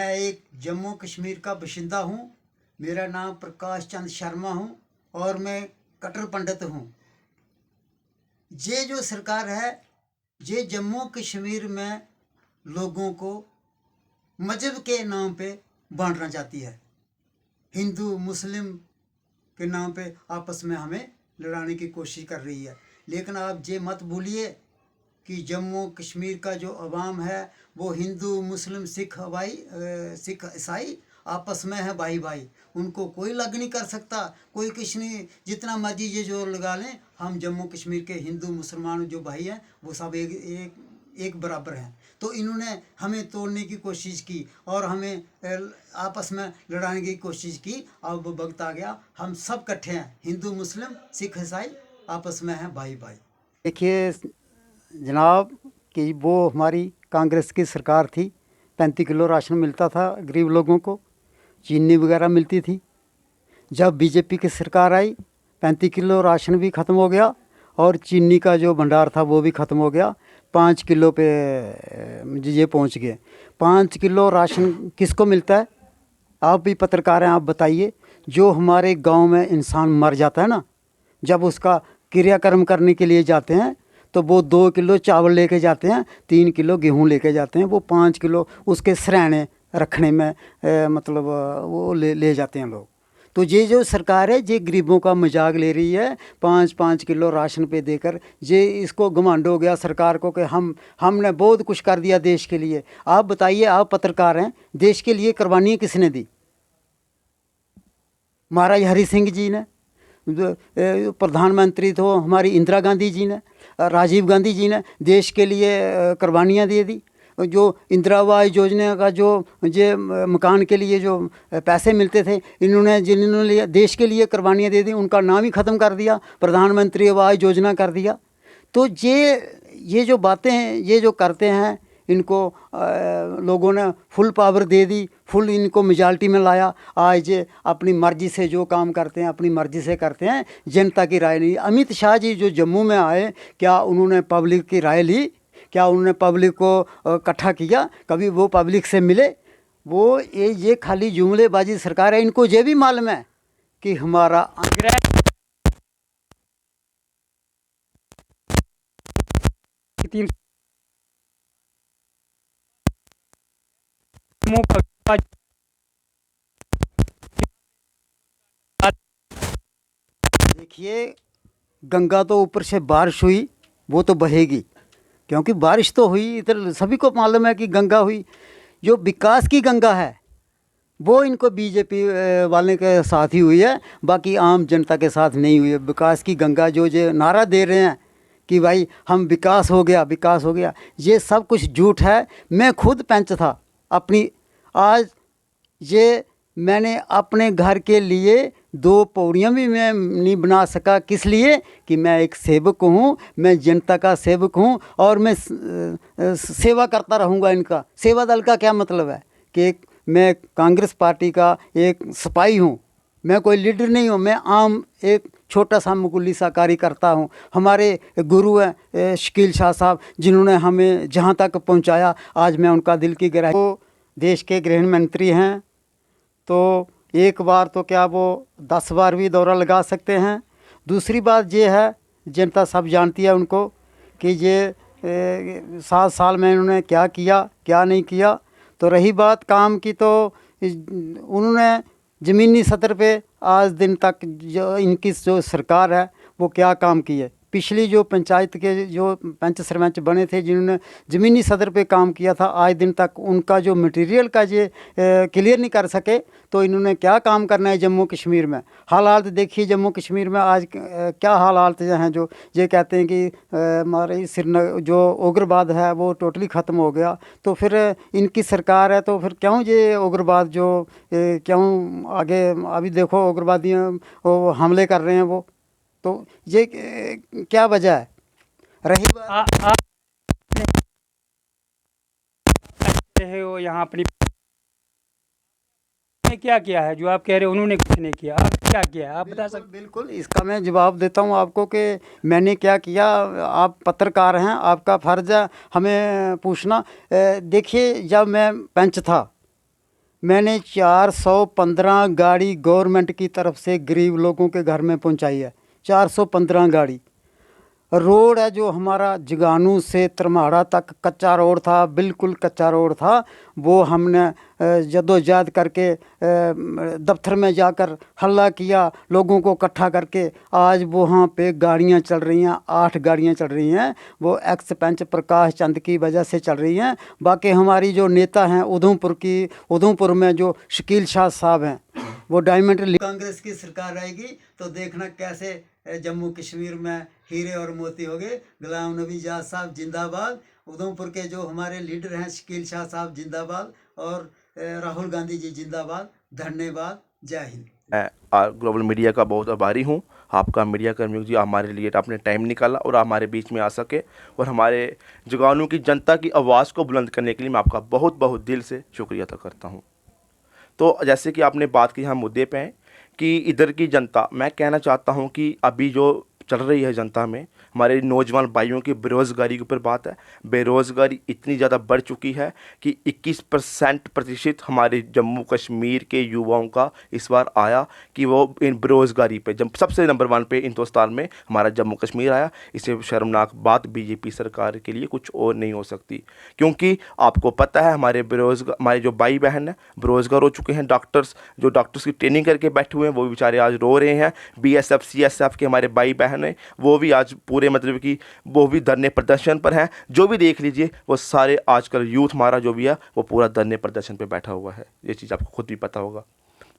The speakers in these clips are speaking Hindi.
मैं एक जम्मू कश्मीर का बाशिंदा हूँ। मेरा नाम प्रकाश चंद शर्मा हूँ और मैं कट्टर पंडित हूँ। ये जो सरकार है, ये जम्मू कश्मीर में लोगों को मजहब के नाम पे बांटना चाहती है। हिंदू मुस्लिम के नाम पे आपस में हमें लड़ाने की कोशिश कर रही है। लेकिन आप ये मत भूलिए कि जम्मू कश्मीर का जो अवाम है वो हिंदू मुस्लिम सिख ईसाई आपस में है भाई भाई। उनको कोई लग नहीं कर सकता, कोई किसी ने जितना मर्जी ये जोर लगा लें, हम जम्मू कश्मीर के हिंदू मुसलमान जो भाई हैं वो सब एक बराबर हैं। तो इन्होंने हमें तोड़ने की कोशिश की और हमें आपस में लड़ाने की कोशिश की। अब वक्त आ गया, हम सब इकट्ठे हैं, हिंदू मुस्लिम सिख ईसाई आपस में हैं भाई भाई। देखिए जनाब कि वो हमारी कांग्रेस की सरकार थी। 35 किलो राशन मिलता था गरीब लोगों को, चीनी वगैरह मिलती थी। जब बीजेपी की सरकार आई 35 किलो राशन भी ख़त्म हो गया और चीनी का जो भंडार था वो भी ख़त्म हो गया। 5 किलो पे ये पहुंच गए। 5 किलो राशन किसको मिलता है? आप भी पत्रकार हैं, आप बताइए। जो हमारे गांव में इंसान मर जाता है ना, जब उसका क्रियाकर्म करने के लिए जाते हैं तो वो 2 किलो चावल लेके जाते हैं, 3 किलो गेहूँ लेके जाते हैं। वो 5 किलो उसके सरहने रखने में मतलब वो ले जाते हैं लोग। तो ये जो सरकार है ये गरीबों का मजाक ले रही है। 5-5 किलो राशन पे देकर ये इसको घमंड हो गया सरकार को कि हमने बहुत कुछ कर दिया देश के लिए। आप बताइए, आप पत्रकार हैं, देश के लिए कुर्बानियाँ किसने दी? महाराज हरि सिंह जी ने, प्रधानमंत्री तो हमारी इंदिरा गांधी जी ने, राजीव गांधी जी ने देश के लिए कुर्बानियाँ दे दी। जो इंदिरा आवास योजना का जो ये मकान के लिए जो पैसे मिलते थे, जिन्होंने देश के लिए कुर्बानियाँ दे दी, उनका नाम ही ख़त्म कर दिया, प्रधानमंत्री आवास योजना कर दिया। तो ये जो बातें हैं, ये जो करते हैं, इनको लोगों ने फुल पावर दे दी, फुल इनको मेजॉरिटी में लाया। आज ये अपनी मर्ज़ी से जो काम करते हैं अपनी मर्ज़ी से करते हैं, जनता की राय नहीं। अमित शाह जी जो जम्मू में आए, क्या उन्होंने पब्लिक की राय ली? क्या उन्होंने पब्लिक को इकट्ठा किया? कभी वो पब्लिक से मिले? वो ये खाली जुमलेबाजी सरकार है। इनको ये भी मालूम है कि हमारा देखिए, गंगा तो ऊपर से बारिश हुई वो तो बहेगी, क्योंकि बारिश तो हुई, इधर सभी को मालूम है कि गंगा हुई। जो विकास की गंगा है वो इनको बीजेपी वाले के साथ ही हुई है, बाकी आम जनता के साथ नहीं हुई है। विकास की गंगा जो नारा दे रहे हैं कि भाई हम विकास हो गया, विकास हो गया, ये सब कुछ झूठ है। मैं खुद पंच था अपनी, आज ये मैंने अपने घर के लिए 2 पौड़ियाँ भी मैं नहीं बना सका। किस लिए? कि मैं एक सेवक हूँ, मैं जनता का सेवक हूँ और मैं सेवा करता रहूँगा। इनका सेवा दल का क्या मतलब है कि मैं कांग्रेस पार्टी का एक सिपाही हूँ, मैं कोई लीडर नहीं हूँ, मैं आम एक छोटा सा मुकुल्ली सा कार्यकर्ता हूँ। हमारे गुरु हैं शकील शाह साहब, जिन्होंने हमें जहाँ तक पहुँचाया, आज मैं उनका दिल की गहराई। वो देश के गृह मंत्री हैं, तो एक बार तो क्या वो 10 बार भी दौरा लगा सकते हैं। दूसरी बात ये है, जनता सब जानती है उनको कि ये 7 साल में इन्होंने क्या किया क्या नहीं किया। तो रही बात काम की, तो उन्होंने ज़मीनी सतह पे आज दिन तक जो इनकी जो सरकार है वो क्या काम की है। पिछली जो पंचायत के जो पंच सरपंच बने थे, जिन्होंने ज़मीनी सतह पे काम किया था, आज दिन तक उनका जो मटेरियल का ये क्लियर नहीं कर सके। तो इन्होंने क्या काम करना है जम्मू कश्मीर में? हालात देखिए जम्मू कश्मीर में आज क्या हालात हैं। जो ये कहते हैं कि हमारे श्रीनगर जो उग्रवाद है वो टोटली ख़त्म हो गया। तो फिर इनकी सरकार है, तो फिर क्यों ये उग्रवाद जो क्यों आगे अभी देखो उग्रवादियों वो हमले कर रहे हैं वो। तो ये क्या वजह है? रही बात है वो यहाँ अपनी क्या किया है जो आप कह रहे हो उन्होंने कुछ नहीं किया, आप क्या किया है आप बता सकते? बिल्कुल इसका मैं जवाब देता हूँ आपको कि मैंने क्या किया। आप पत्रकार हैं, आपका फ़र्ज़ है हमें पूछना। देखिए, जब मैं पंच था मैंने 415 गाड़ी गवर्नमेंट की तरफ से गरीब लोगों के घर में पहुंचाई है। 415 गाड़ी। रोड है जो हमारा जगानू से तरमाड़ा तक कच्चा रोड था, बिल्कुल कच्चा रोड था। वो हमने जद्दोजहद करके दफ्तर में जाकर हल्ला किया, लोगों को इकट्ठा करके आज वहाँ पे गाड़ियाँ चल रही हैं, 8 गाड़ियाँ चल रही हैं। वो एक्स पंच प्रकाश चंद की वजह से चल रही हैं। बाकी हमारी जो नेता हैं उधमपुर में जो शकील शाह साहब हैं, वो डायमंड कांग्रेस की सरकार आएगी तो देखना कैसे जम्मू कश्मीर में हीरे और मोती हो गए। गुलाम नबी आज़ाद साहब जिंदाबाद। उधमपुर के जो हमारे लीडर हैं शकील शाह साहब जिंदाबाद और राहुल गांधी जी जिंदाबाद। धन्यवाद। जय हिंद। मैं ग्लोबल मीडिया का बहुत आभारी हूँ। आपका मीडिया कर्मियों जी, हमारे लिए आपने टाइम निकाला और हमारे बीच में आ सके और हमारे जगानू की जनता की आवाज़ को बुलंद करने के लिए मैं आपका बहुत बहुत दिल से शुक्रिया अदा करता हूँ। तो जैसे कि आपने बात की, हम मुद्दे पे हैं कि इधर की जनता, मैं कहना चाहता हूँ कि अभी जो चल रही है जनता में, हमारे नौजवान भाइयों की बेरोज़गारी के ऊपर बात है। बेरोज़गारी इतनी ज़्यादा बढ़ चुकी है कि 21% हमारे जम्मू कश्मीर के युवाओं का इस बार आया कि वो इन बेरोज़गारी पे जब सबसे नंबर 1 पे हिंदुस्तान में हमारा जम्मू कश्मीर आया। इससे शर्मनाक बात बीजेपी सरकार के लिए कुछ और नहीं हो सकती, क्योंकि आपको पता है हमारे जो भाई बहन हैं बेरोज़गार हो चुके हैं। डॉक्टर्स की ट्रेनिंग करके बैठे हुए हैं, वो बेचारे आज रो रहे हैं। BSF CSF के हमारे भाई बहन हैं, वो भी आज पूरे मतलब कि वो भी धरने प्रदर्शन पर हैं। जो भी देख लीजिए वो सारे आजकल यूथ हमारा जो भी है वो पूरा धरने प्रदर्शन पे बैठा हुआ है। ये चीज़ आपको खुद भी पता होगा।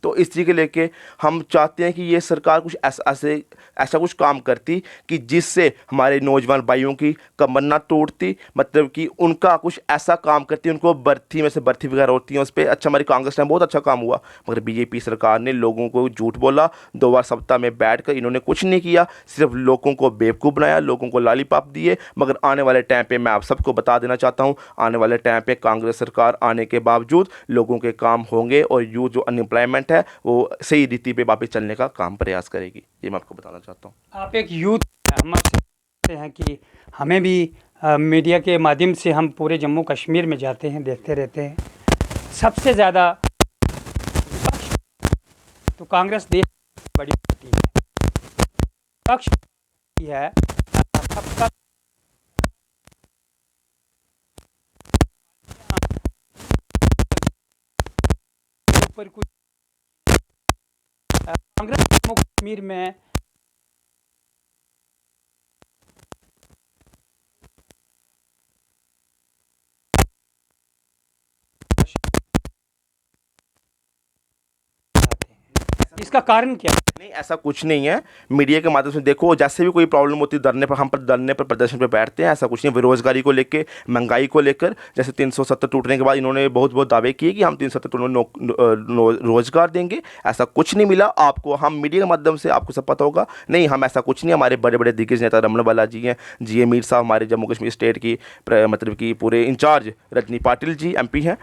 तो इस चीज़ के लेके हम चाहते हैं कि ये सरकार कुछ ऐसा कुछ काम करती कि जिससे हमारे नौजवान भाइयों की कमर ना टूटती, मतलब कि उनका कुछ ऐसा काम करती, उनको भर्ती में से भर्ती वगैरह होती है उस पर। अच्छा, हमारी कांग्रेस टाइम बहुत अच्छा काम हुआ, मगर बीजेपी सरकार ने लोगों को झूठ बोला। 2 बार सप्ताह में बैठ कर इन्होंने कुछ नहीं किया, सिर्फ लोगों को बेवकूफ़ बनाया, लोगों को लॉलीपॉप दिए। मगर आने वाले टाइम पर मैं आप सबको बता देना चाहता हूँ, आने वाले टाइम पर कांग्रेस सरकार आने के बावजूद लोगों के काम होंगे और यूथ जो अनएम्प्लॉयमेंट है वो सही रीति पे वापस चलने का काम प्रयास करेगी। ये मैं आपको बताना चाहता हूँ। आप एक यूथ हैं, हम आपसे कहते हैं कि हमें भी मीडिया के माध्यम से हम पूरे जम्मू कश्मीर में जाते हैं, देखते रहते हैं। सबसे ज़्यादा विपक्ष तो कांग्रेस देश की बड़ी पार्टी है, विपक्ष है सबका ऊपर कुछ कांग्रेस जम्मू कश्मीर में इसका कारण क्या है? नहीं, ऐसा कुछ नहीं है। मीडिया के माध्यम से देखो, जैसे भी कोई प्रॉब्लम होती है धरने पर प्रदर्शन पे बैठते हैं। ऐसा कुछ नहीं, बेरोजगारी को लेकर, महंगाई को लेकर, जैसे 370 टूटने के बाद इन्होंने बहुत बहुत दावे किए कि हम 370 रोजगार देंगे। ऐसा कुछ नहीं मिला आपको। हम मीडिया के माध्यम से आपको सब पता होगा, नहीं हम ऐसा कुछ नहीं। हमारे बड़े बड़े दिग्गज नेता रमन बाला जी हैं, GA मीर साहब हमारे जम्मू कश्मीर स्टेट की मतलब कि पूरे इंचार्ज, रजनी पाटिल जी MP हैं,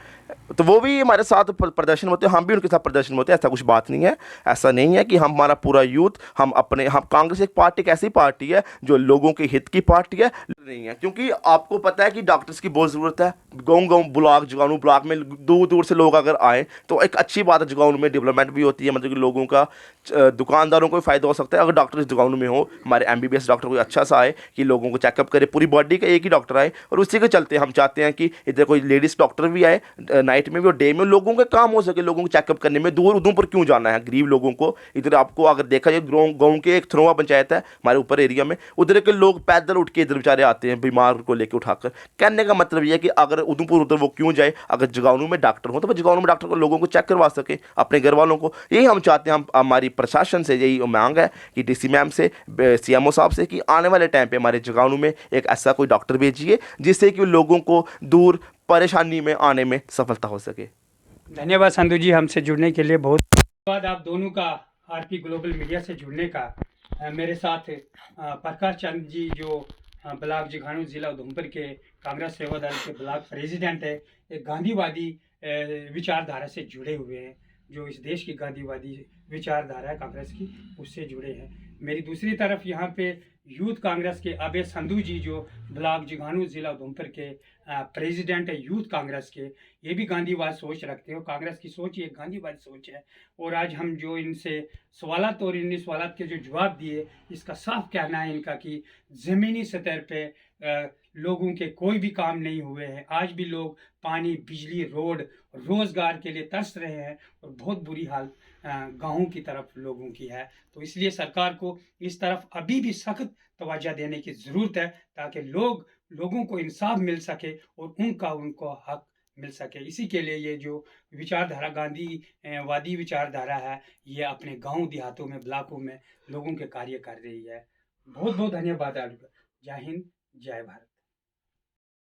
तो वो भी हमारे साथ प्रदर्शन होते हैं, हम भी उनके साथ प्रदर्शन होते हैं। ऐसा कुछ बात नहीं है। ऐसा नहीं है कि हमारा पूरा यूथ हम कांग्रेस एक पार्टी, एक ऐसी पार्टी है जो लोगों के हित की पार्टी है, नहीं है। क्योंकि आपको पता है कि डॉक्टर्स की बहुत ज़रूरत है। गाँव ब्लॉक, जगानू ब्लॉक में दूर दूर से लोग अगर आए तो एक अच्छी बात है, जगानू में डेवलपमेंट भी होती है, मतलब कि लोगों का, दुकानदारों को भी फ़ायदा हो सकता है अगर डॉक्टर इस जगानू में हो। हमारे MBBS डॉक्टर कोई अच्छा सा आए कि लोगों को चेकअप करे, पूरी बॉडी का एक ही डॉक्टर आए। और उसी के चलते हम चाहते हैं कि इधर कोई लेडीज़ डॉक्टर भी आए, नाइट में भी और डे में, लोगों के काम हो सके, लोगों को चेकअप करने में। दूर उधमपुर क्यों जाना है गरीब लोगों को? इधर आपको अगर देखा जाए, गाँव के एक थ्रोवा पंचायत है हमारे ऊपर एरिया में, उधर के लोग पैदल उठ के इधर बेचारे आते हैं बीमार को लेकर उठाकर। कहने का मतलब यह है कि अगर उधमपुर उधर वो क्यों जाए, अगर जगानू में डॉक्टर हो तो जगानू में डॉक्टर को लोगों को चेक करवा सके, अपने घर वालों को। यही हम चाहते हैं। हम हमारी प्रशासन से यही मांग है कि DC मैम से, CMO साहब से, कि आने वाले टाइम पे हमारे जगानू में एक ऐसा कोई डॉक्टर भेजिए जिससे कि लोगों को दूर परेशानी में आने में सफलता हो सके। धन्यवाद संधू जी, हमसे जुड़ने के लिए बहुत धन्यवाद आप दोनों का, RP ग्लोबल मीडिया से जुड़ने का। मेरे साथ प्रकाश चंद जी जो ब्लॉक जगानू ज़िला उधमपुर के कांग्रेस सेवा दल के ब्लॉक प्रेसिडेंट है, एक गांधीवादी विचारधारा से जुड़े हुए हैं, जो इस देश की गांधीवादी विचारधारा है कांग्रेस की, उससे जुड़े हैं। मेरी दूसरी तरफ यहाँ पे यूथ कांग्रेस के अभय संधू जी जो ब्लॉक जिघाणु ज़िला उधमपुर के प्रेसिडेंट है यूथ कांग्रेस के, ये भी गांधीवाद सोच रखते हो। कांग्रेस की सोच ये गांधीवादी सोच है। और आज हम जो इनसे सवालात और इन सवालात के जो जवाब दिए, इसका साफ कहना है इनका कि ज़मीनी सतह पे लोगों के कोई भी काम नहीं हुए हैं। आज भी लोग पानी, बिजली, रोड, रोज़गार के लिए तरस रहे हैं और बहुत बुरी हाल गाँवों की तरफ लोगों की है। तो इसलिए सरकार को इस तरफ अभी भी सख्त तवज्जो देने की ज़रूरत है, ताकि लोगों को इंसाफ मिल सके और उनको हक मिल सके। इसी के लिए ये जो विचारधारा गांधी वादी विचारधारा है, ये अपने गांव देहातों में, ब्लॉकों में लोगों के कार्य कर रही है। बहुत बहुत धन्यवाद आपका। जय हिंद, जय भारत।